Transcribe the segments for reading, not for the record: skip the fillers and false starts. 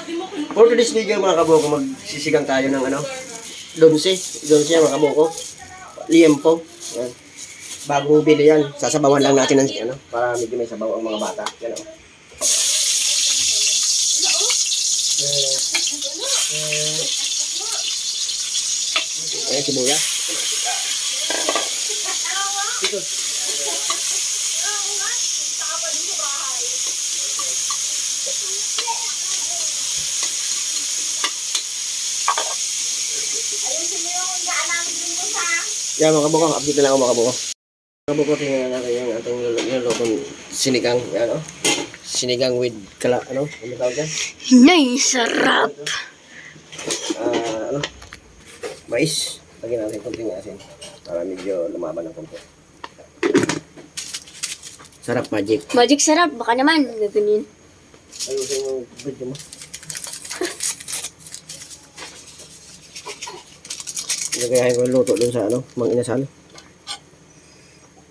For today's video mga kaboko, magsisigang tayo ng ano, donse mga kaboko. Liempo. Yan. Bago bili yan, sasabawan lang natin ng ano, para medyo may sabaw ang mga bata. Yan o. Ayan, sibuyas. Ito. Yan mga kabukang, update na lang ako mga kabukang. Mga kabukang, tingnan natin yung ating nilulutong sinigang. Yan o. Sinigang with ano? Ano tawag yan? Nay, sarap! Ano? Mais. Lagyan natin konting asin. Para medyo lumaban ng konti. Sarap, magic. Magic sarap, baka naman. Gaganin. Ayusin yung video mo. Ilagay ko yung luto dun sa ano, mang inasal.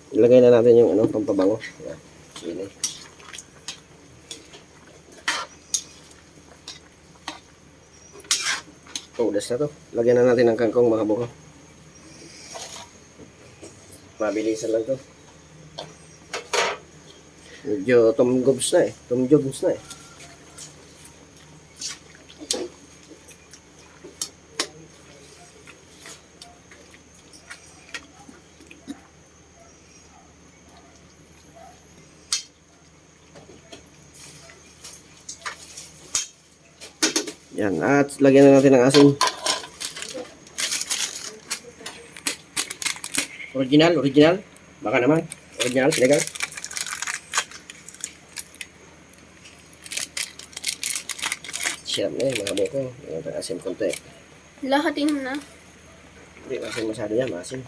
Ilagay na natin yung ano, pampabango. Yan. Sili. Udas na to. Lagyan na natin ng kangkong mga buko. Mabilisan lang to. Medyo tumjobs na eh. Tumjobs na eh. Yan, at lagyan na natin ng asin. Original. Baka naman. Original, sinigang. Siyam na eh, mga buko. Lagyan natin asin konti. Lahatin na. Hindi asin masyado yan, asin.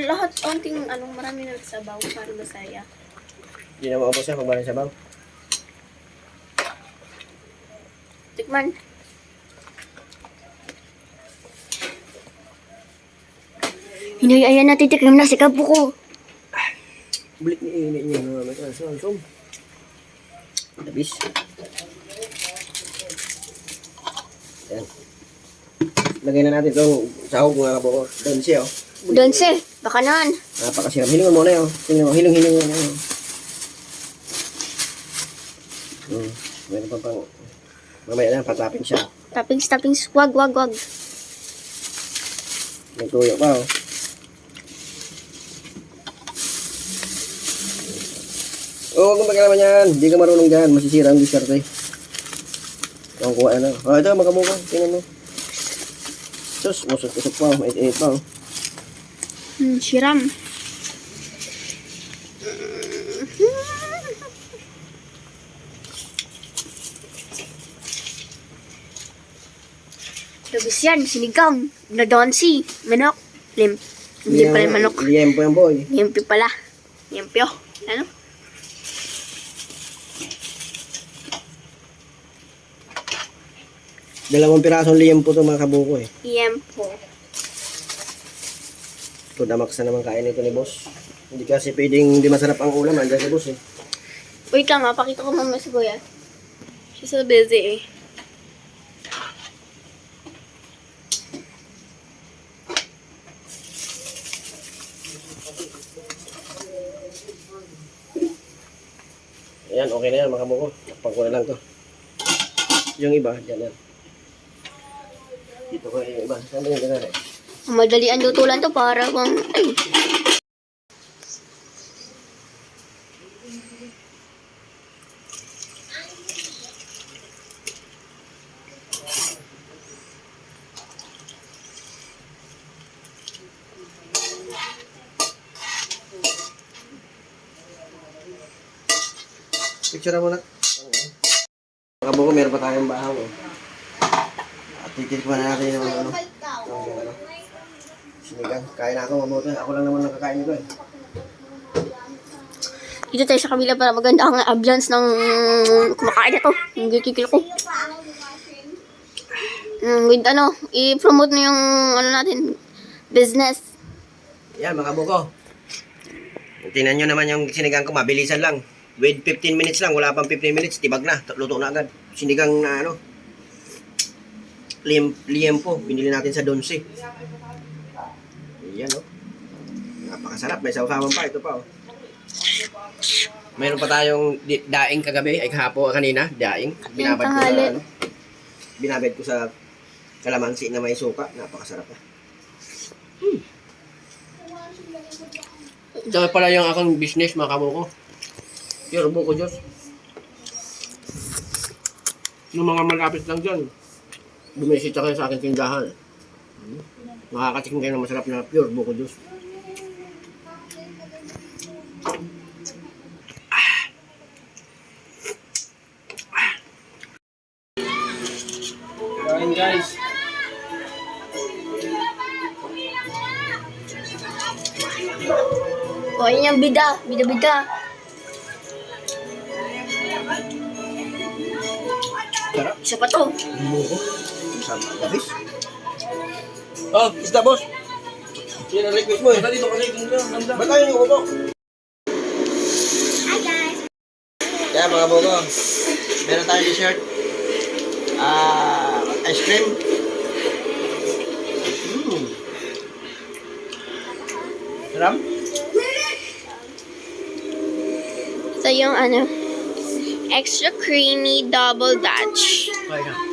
Lahat onting anong marami na sabaw para masaya. Hindi na maubos yan pag maraming sabaw. Tikman. Hinayayan natin tikman na si Kabuko. Bulik ni ini niya na may kalsum. Habis. Yan. Lagay na natin itong sahog mga kabuko. Donse oh. Donse, baka naman. Napakasirap. Hilingon muna yun. Tingnan mo, hiling muna yun. Meron pa pang... Mamaya na, patapin siya. Toppings. Wag. May tuyo pa oh. Huwag kong pagkalaman yan. Hindi ka marunong dyan. Masisira ang diskarte. Kung kuha na. Ito, makamuka. Tingnan mo. Sus, musok-usok pa. Mait-ait pa. Siram. Labis yan, sinigang. Na donsi. Manok. Hindi pala manok. Liempo yan boy. Liempyo pala. Liempyo. Ano? Dalawang pirasong liempo to mga kabuko eh. Liempo. Ito damak na naman kain ito ni boss. Hindi kasi pwedeng hindi masarap ang ulam. Andiyan si boss eh. Wait lang ha, pakita ko mamaya si Kuya. She's so busy eh. Ayan, okay na yan mga kabuko. Takpan ko na lang to. Yung iba, dyan yan. Dito ko yung iba. Saan ba yung ganun eh? Madali ang lutulan to para bang... Ay! Picture mo na. Mga kabuko, meron pa tayong bahaw eh. At titikman na natin yung ano. Sinigang. Kain na ako, mabuti. Ako lang naman nakakain nito eh. Dito tayo sa kabila para maganda ang ambiance ng kumakain na to. Yung gigigil ko. With ano, i-promote na yung ano natin, business. Yan mga kabuko. Tingnan nyo naman yung sinigang ko, mabilisan lang. With 15 minutes lang, wala pang 15 minutes, tibag na, luto na agad. Sinigang na ano, liempo, binili natin sa Donsi. Ayan, oh. Napakasarap, may sausawan pa, ito pa, oh. Mayroon pa tayong daing kagabi, ay kanina, daing. Binabad ko sa, tanghali. ano, binabad ko sa kalamansi na may suka, napakasarap, ah. Ito pala yung akong business, mga kabuko. Pure buko Diyos. Yung mga malapit lang dyan, bumisita kayo sa aking tindahan. Makakatikim kayo ng masarap na pure buko Diyos. Kain guys. O, yun yung bida. Bida-bida. Sarap. Isa pa to. Buko. Sarap. Labis. Oh, isda boss. Yan ang request mo eh. Dito kasi ganda. Ba't tayo yung buko? Hi guys. Kaya mga buko, meron tayong dessert. Ice cream. Sarap. Ito yung ano, extra creamy double Dutch. Kaya na.